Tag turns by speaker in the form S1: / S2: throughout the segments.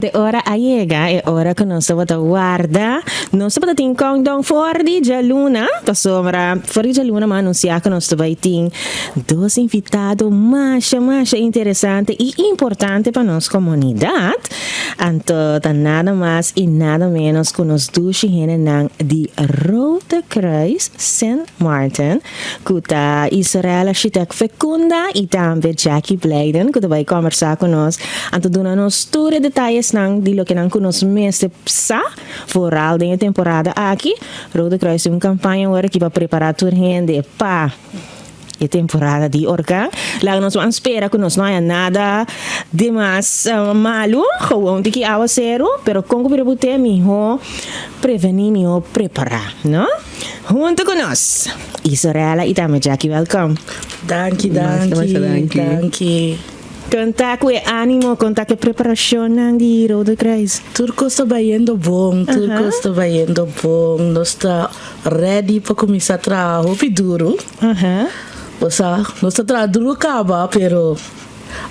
S1: De hora llega, é hora que nós vamos guardar. Nós vamos ter countdown for de luna. Passou for de luna, mas anunciar que nós vamos ter dois invitados mais interessantes e importantes para nossa comunidade. Então, nada mais e nada menos que nós dois de Rode Kruis St. Martin, que está Israel Architect Fecunda e também Jackie Blayden, que vai conversar com nós. Então, dando-nos todos os detalhes di lo que não conosco mesmo psa vooral de temporada aqui Rode Kruis tem campanha agora que vai preparar tudo gente para a temporada de orca lá nós vamos esperar que nós não há nada demais malo gewoon de que awa zero pero com que prebuté mijo prevenir mijo preparar não junto com nós Israela e também Jackie welcome
S2: danke
S1: contar com o ânimo, contar com a preparação de Rode Kruis.
S2: Tudo está indo bom, Nós está ready para começar a trabalhar duro. Nós está duro acaba, pero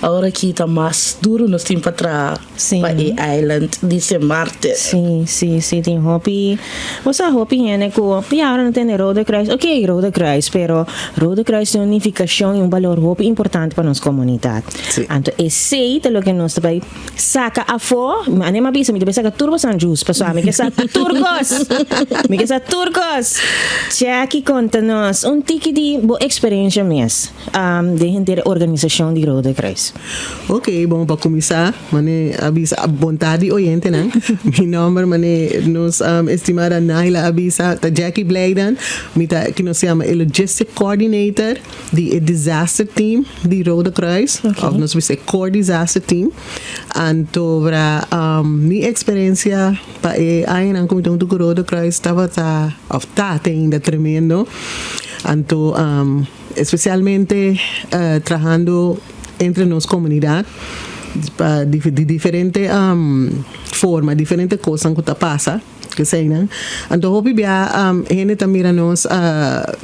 S2: agora aqui está mais duro, nós temos para trabalhar para a island de St. Martin.
S1: Sim, tem hobby. Você hobby é que e agora não tem Rode Kruis. Ok, Rode Kruis, pero Rode Kruis tem unificação e valor hobby importante para nossa comunidade. Então, esse é o que nós também saca a fora. Mas nem me avisa, me deve sacar turbos and juice, pessoal. Me quer sacar turcos. Jackie, conta-nos tique de boa experiência mesmo de gente da organização de Rode Kruis.
S3: Ok, bom, para começar, mane avisa a vontade oyente, né? Mi nome, mane nos estimada Naila avisa, ta Jackie Blayden, mita que nos chama Logistic Coordinator de Disaster Team de Rode Kruis, of nos vise Core Disaster Team. Anto para minha experiência para aí na comitê do Rode Kruis estava ainda tremendo. Anto especialmente trabajando entre nossa comunidade de diferente forma, diferente coisas que passa que sei, né? Então, hoje gente também nos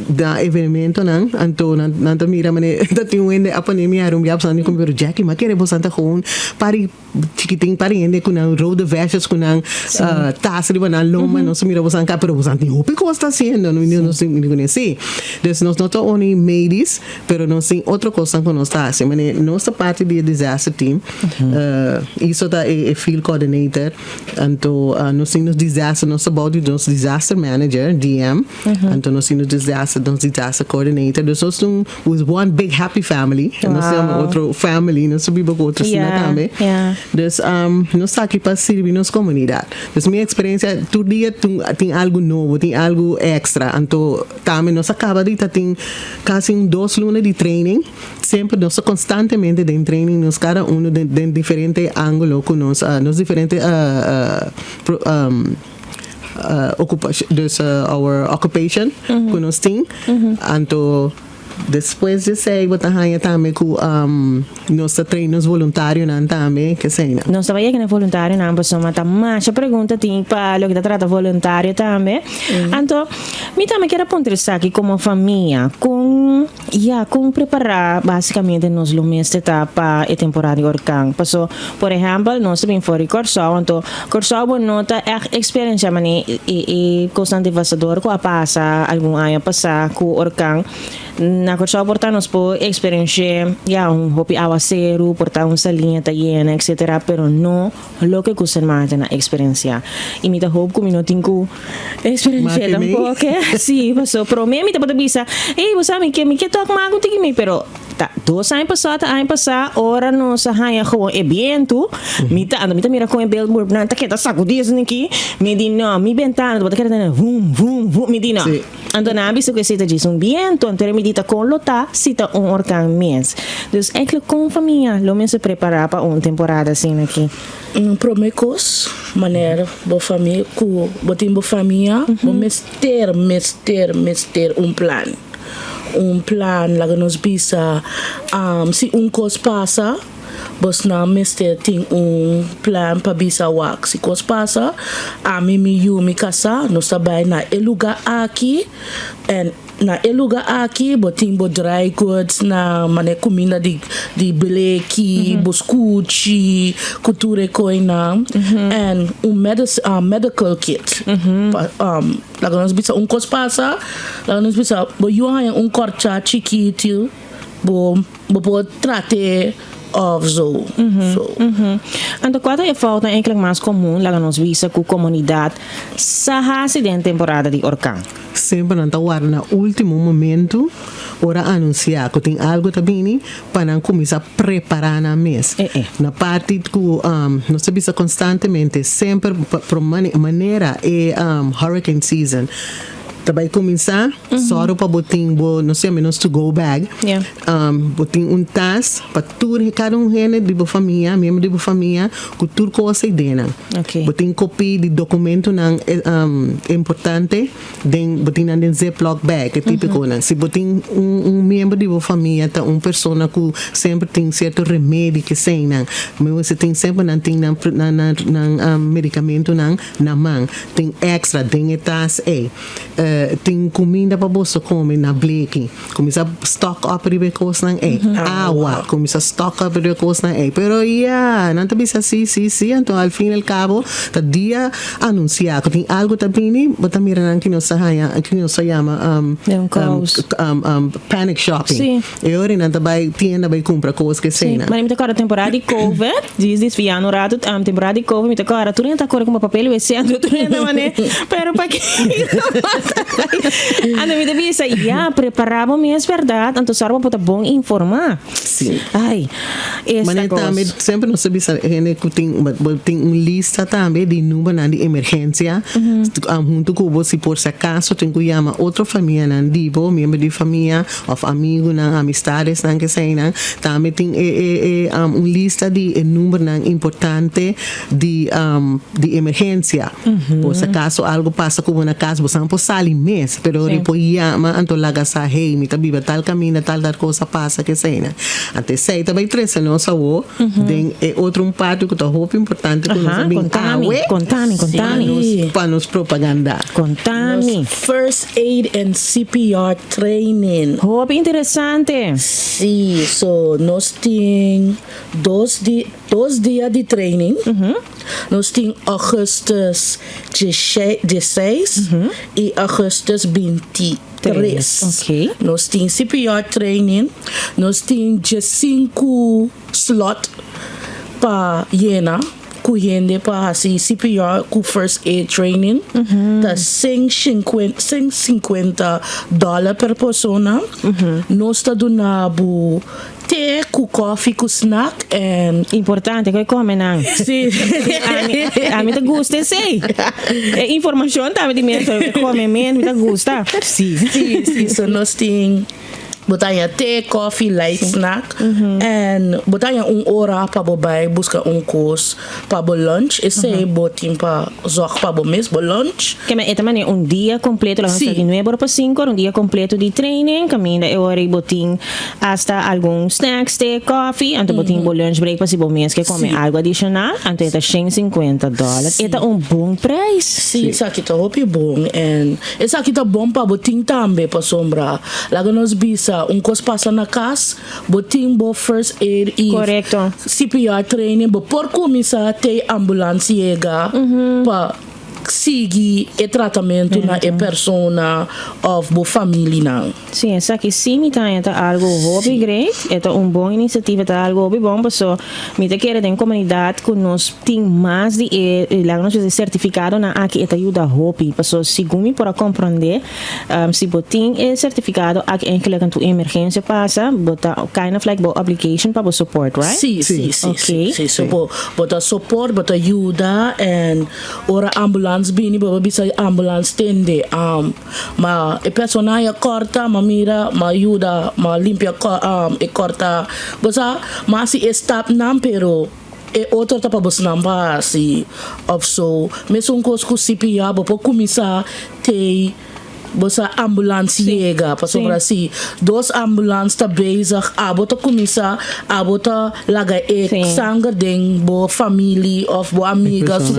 S3: da evento, né? Então, não também tem gente a pandemia era pensando como Jackie, mas querer você gewoon pari chiquitinho pari gente com não road versus com não taça de banana loma, não se mira você cá, pero você tem o que está fazendo, não se conhece. Então, nós não only ladies, pero nós tem outra coisa que nós está assim, mas nossa parte de disaster team, isso tá field coordinator, então nós temos disaster nosso body nos disaster manager DM então nós temos disaster coordinator nós somos one big happy family nós temos outro family nós subimos outro também então nós está aqui para servir nossa comunidade então minha experiência todo dia tem algo novo tem algo extra então também nós acaba de tem quase 2 lunas de training sempre nós constantemente em training nos cada de diferente ângulo com nós diferente our occupation com nós tem então depois de sei botar rainha também com nossa treinos voluntários também que sei
S1: nós trabalhamos que é voluntário não pessoa mas mais pergunta tem para o que trata voluntário também então me também quero apontar aqui como família com preparar basicamente nos lumes para a temporada de orcão passou por exemplo nós também fora Corsol então Corsol bom nota é experiência mani e constante devastador com a passa algum ano passar com orcão na Corsol portarnos por experiência hobby aguacero portar salinha llena etc pero no lo que custa más na experiência e me hope como não tenho experiência tampoco sim passou pero me te pode bisa você sabe que me que toca mais contigo me pero 2 anos passar ora nossa rainha gewoon evento mita mira com o billboard na tá que tá sacudindo aqui me diz não me ventana bota que tá vum me diz não então na bisa que se tá diz viento então me dita com lota cita orcão mês dus eigenlijk com família lo men se preparar para uma temporada assim aqui
S2: promecos maneira boa família com botim boa família mester plan lá que nos bisa se coisa passa bos na mester tem plan para bisa wak se coisa passa a mi casa nós trabalha na lugar aqui and na lugar aqui botin bo dry goods na mané comida de beleki boscuchi cultura coina and medical kit lá nós bisa cos passa lá nós bisa bo you corcha chiquito bo trate of zo.
S1: Então, qual é a falta eigenlijk mais comum lá nos visa com a comunidade sa em temporada de orkan?
S3: Sempre não está na último momento ora anunciar que tem algo também para começar a preparar na mês. Na parte que nós sabemos constantemente sempre por maneira hurricane season. Vai começar só para botar não sei menos to go bag botar tas para tudo cada rene de família membro de família com tudo coisa dentro botar copia de documento não importante den botar na ziploc bag é típico não se botar membro de família tá pessoa que sempre tem certo remédio que sei não mas você tem sempre não tem na medicamento não na mão tem extra den tas tem comida para você comer na bleque começa a stock up de coisa não água começa a stock up de coisa não pero não tá bisa sim então ao fim e ao cabo tá dia anunciar que tem algo também bota mira que não se chama panic shopping e ora não tá vai tienda vai comprar coisas que sei não
S1: mas me agora temporada de covid diz via no rato temporada de covid me agora tu não tá correndo com papel e você tu não mané pero para que Ando me devia sair, preparava mesmo verdade, então só para bom informar.
S3: Sim.
S1: Ai,
S3: mas também sempre não sabia que tem lista também de número de emergência, junto com você por se acaso tem que chamar outra família não dibo, membro de família, ou amigo não, amistades não que sei não, também tem lista de número não importante de emergência. Por se acaso algo passa com uma casa, você não pode sair mês, pero depois llama, então lá gasta hey, me tá viva tal caminho, tal coisa passa que sei né. Até sei também três não só tem outro parte que tá roupa importante que nós bem
S1: contame
S3: para nos propaganda.
S1: Contame.
S2: First aid and CPR training.
S1: Roupa interessante.
S2: Sim, so nós tem 2 dias de training. Nós tem Augustus 16 e Augustus 23.
S1: Okay.
S2: Nós tem CPR training. Nós tem 5 slot para Jena. Kuyende para assim CPR com first aid training tá $150 per persona nós tá donando té com coffee com snack and
S1: importante que come não
S2: sim
S1: a mim te gusta sei informação também de mim come me te gusta sim
S2: so nós tem botanya té, coffee, light snack and botanya hora para bobai busca course para lunch e sei botin para zorg para mes lunch
S1: que me também dia completo lá de 9 para 5 dia completo de training caminha e hora botin hasta algum snacks, té, coffee então botin lunch break para se mes que come algo adicional então é $150 é bom preço
S2: sim isso aqui tá bom and isso aqui tá bom para botin também para sombra lá nos bisa coisa passa na casa botin bo first aid e
S1: correto
S2: CPR training bo por começar ter ambulância chega para seguir o tratamento na persona of bo família não.
S1: Sim, essa aqui sim é algo hobby great, é bom iniciativa, é algo hobby bom, pessoal. Me te quer tem comunidade que nós tem mais de lá nós certificado na aqui é ajuda hobby, pessoal. Segundo para compreender, se botin é certificado aqui em que quando emergência passa, bota kind of like bo application para support, right?
S2: Sim. Okay. Sim, so bota support, bota ajuda and ora ambulância bini baba bisa ambulance tende ma e personaia corta ma mira ma ajuda ma limpia e corta bosa ma si stop nam pero e outro tá para você não assim of so mesmo com os CPR para começar ter bosa ambulance llega, para sobra assim, 2 ambulances tá bezig, abota comissa, abota laga sangue den bo família of bo amigas,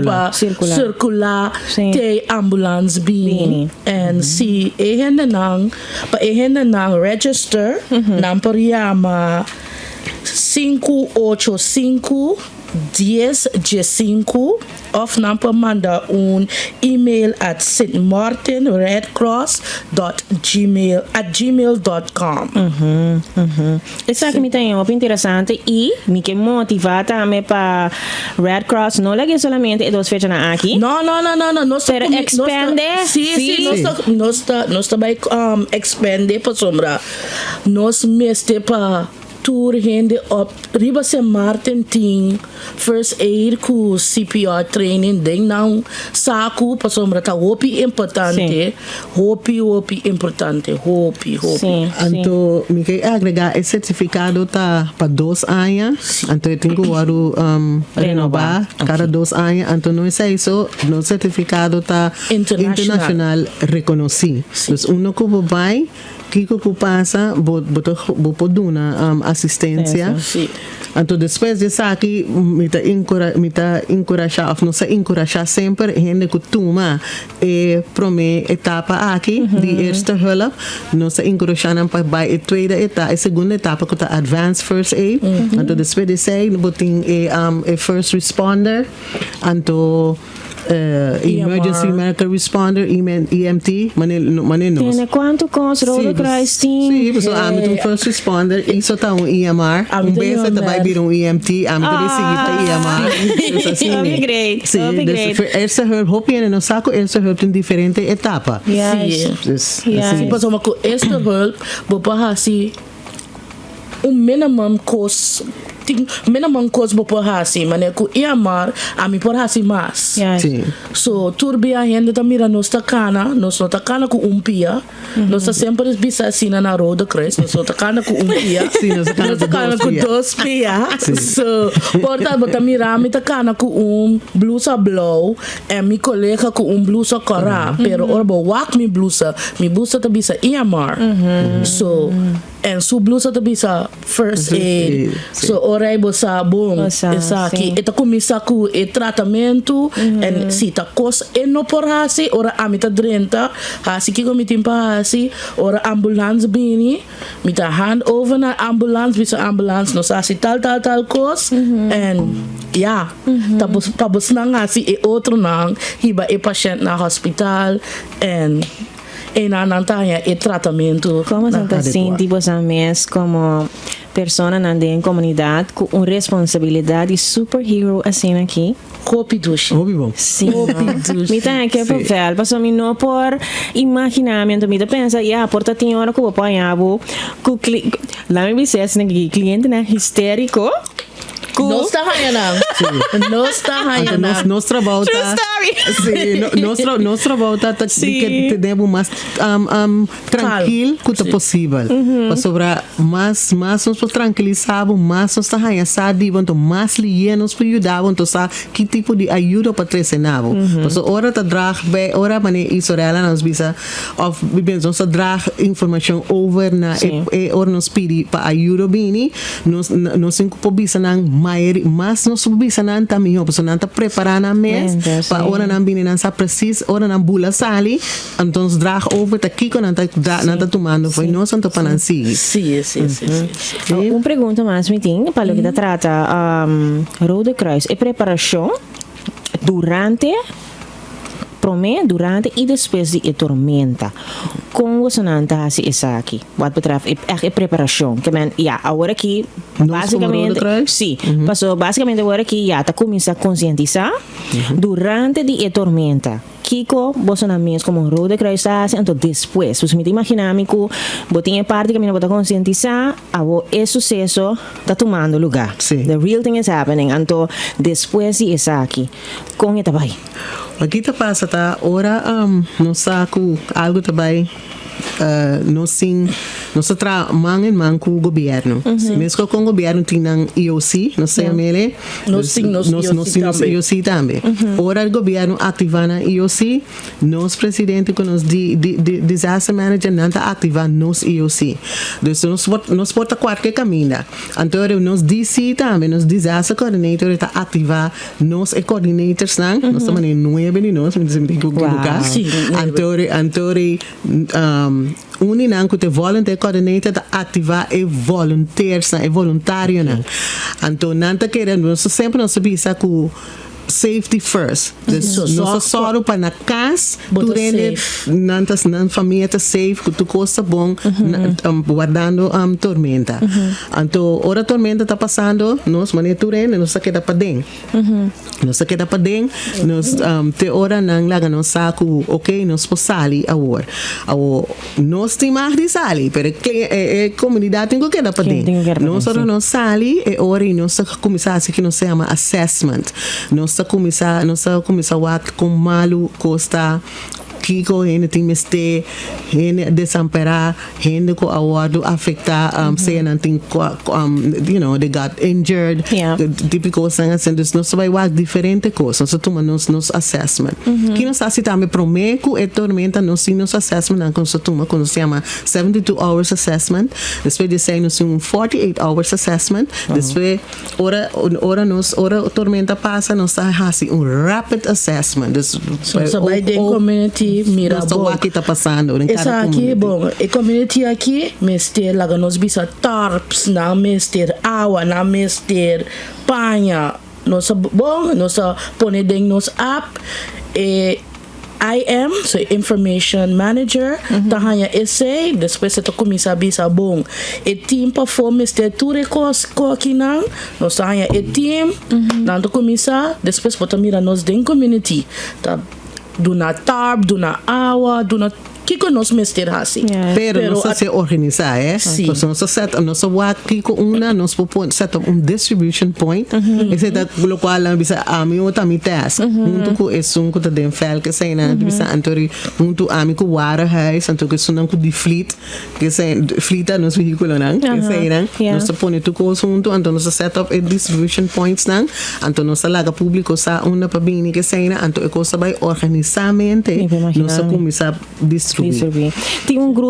S2: para circular, te ambulance bini, and si nang register, nampariama 585-10G5 of nampa manda email at stmartinredcross.gmail.com.
S1: Essa que me tem uma interessante e me que motivata a me para Red Cross não lagi solamente dos fechas na aqui.
S2: No.
S1: Pero expande.
S2: Nós também expande para sombra. Nós meste para tour hende op riba se Martin ting first aid ku CPR training ding não saco para sombra tá hopi importante hopi importante hopi
S3: anto me quer agregar esse certificado tá para 2 anos anto eu tenho que renovar cada 2 anos anto não é isso no certificado tá internacional reconhecido então uno que vai Kiko que passa, vou dar assistência. Então, depois disso aqui, me encorajar, ou não se encorajar sempre, gente que toma primeira etapa aqui, de eerste hulp, não se encorajar para a tweede etapa, a segunda etapa que é advanced first aid. Então, depois disso, vou ter first responder, então emergency medical responder, EMT, manenos.
S1: Tem quanto custa Road Cross team?
S3: Sim, você amigo first responder, isso tá EMR, vez também vir EMT, amigo de seguir EMR.
S1: Upgrade.
S3: Essa help, hopi no saco, essa help em diferente etapa.
S2: Sim, passou uma coisa, esta help, vou passar assim, minimum cost por hasi, mas ku iamar a mi por hasi mas. So turbia gente tá mira nos tacana ku umpia, nos tá sempre bisa sina na roda cres, nos tacana ku umpia, nos tacana ku 2 pia. So porta bota mira mi tacana ku blusa blow, e mi colega ku blusa cora, pero orbo wak mi blusa tá bisa iamar. So and su blusa tá bisa first aid. So orai bosa bom essa aqui eta comissa ku tratamento and si ta cos no por hasi ora amita drenta hasi ki komitim pa hasi ora ambulance bini mita hand over na ambulance bisa ambulance no sa si tal cos and tapos nang hasi outro nang hiba patient na hospital and na nantaia tratamento.
S1: Como se sente você mesmo como persona na comunidade com uma responsabilidade superhero assim aqui?
S2: Hopi dushi.
S3: Hopi bom.
S1: Sim. Me tem aqui papel, passou me não por imaginamento, me pensa, porta tem hora que eu apanhava, lá me disse assim que cliente né histérico.
S2: Não está raiando.
S3: Nossa volta.
S1: True story.
S3: Nossa volta tá que temos mais tranquilo que possível. Para sobrar mais nos tranquilizar, mais nos está raiando, então mais lienos para ajudar, então sabe que tipo de ajuda para treinar. Então hora tá drag, hora mané isso real nos bisa of bem nos drag informação over na hora nos pedi para ajuda bini, nos incupo bisa nang mas não subisa nan também porque não está preparando mês para hora não bine não sa preciso hora não bula sali então drag over tá aqui quando não tomando foi não santo para não seguir.
S2: Sim.
S1: Uma pergunta mais me tem para o que trata Road Cross é preparação durante e depois de tormenta. Como você não está assim aqui? Wat betreft é preparação. Que men, agora aqui basicamente, sim, passou basicamente agora aqui tá começa a conscientizar durante a tormenta. Kiko, você não mesmo como Road Cross então depois, você me imagina que você tem parte que me bota conscientizar, o sucesso está tomando lugar. The real thing is happening. Então depois de isso aqui, com esta vai.
S3: Aqui tá passa tá ora no saco algo também nós tra man em man com o governo. Mesmo com o governo tinha IOC, nós temos IOC também. Ora o governo ativa na IOC, nós presidente com os disaster manager não está ativa nos IOC. Então nós porta qualquer caminho. Então nós DC também, nos disaster coordinator está ativa nos coordinators não, nós estamos em 9 de nós, me dizem que uninang que te volunteer coordinator ta ativar e volunteers na e voluntário na. Anto nanta querendo sempre nós sabia que safety first. Nós só para na casa, durante nantas nan família tá safe, que tu costa bom, guardando tormenta. Então, ora tormenta tá passando, nós mané turene, nós queda para dentro. Nós queda para dentro, nós te ora nang laga nós saco, ok, nós posali a hora. Nós tem mais de sali, pero comunidade tem que queda para dentro. Nós ora nós sali e ora nós começar assim que nós chama assessment. Nós começar com malu costa Kiko gente tem meste gente desamparar gente com award afectar say nothing you know they got injured típico sangas and this nós vai work diferente coisas nós tomamos nos assessment que nós assistamos promeco e tormenta nós sim nos assessment não nós tomamos quando se chama 72 hours assessment depois de sair nós 48 hours assessment depois ora tormenta passa nós faz rapid assessment
S2: so by the community mira bom
S3: o que está passando
S2: essa aqui bom a community aqui mester laga nos bisa tarps na mester água na mester panha nós bom nós pone dentro nos app e IM, so information manager, tahanya essay, depois você começa a bisa bom. E team performance de tudo aqui não, nós tahanya e team, não começa, depois pode mirar nós dentro community, tá? Do na tarp, do na água, do na que nós mester assim.
S3: Pero nós se organizar,
S2: Sim.
S3: Nós set nós aqui com nós podemos set up distribution point. Esse da local lá bisa ami outra mi test. Junto com esse que tá dentro fel que sei na bisa antori junto ami com warehouse, anto que sunang com de fleet, que sei fleet nos veículo não, que sei não. Nós põe tu com junto, anto nós set up distribution points não, anto nós laga público sa una pabini que sei na, anto e cosa vai organizamente nós começar distribuir.
S1: Tem grupo